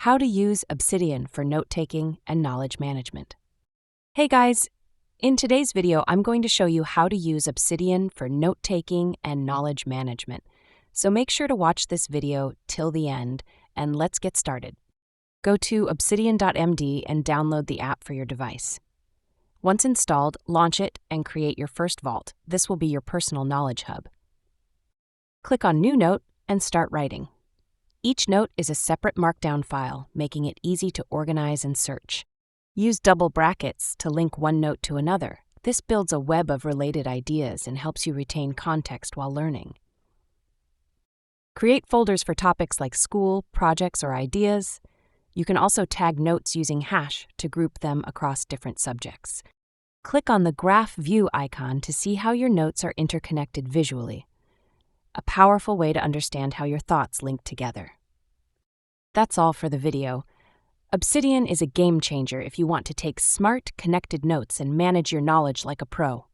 How to use Obsidian for note-taking and knowledge management. Hey guys, in today's video, I'm going to show you how to use Obsidian for note-taking and knowledge management. So make sure to watch this video till the end, and let's get started. Go to obsidian.md and download the app for your device. Once installed, launch it and create your first vault. This will be your personal knowledge hub. Click on New Note and start writing. Each note is a separate markdown file, making it easy to organize and search. Use double brackets to link one note to another. This builds a web of related ideas and helps you retain context while learning. Create folders for topics like school, projects, or ideas. You can also tag notes using hash to group them across different subjects. Click on the graph view icon to see how your notes are interconnected visually. A powerful way to understand how your thoughts link together. That's all for the video. Obsidian is a game changer if you want to take smart, connected notes and manage your knowledge like a pro.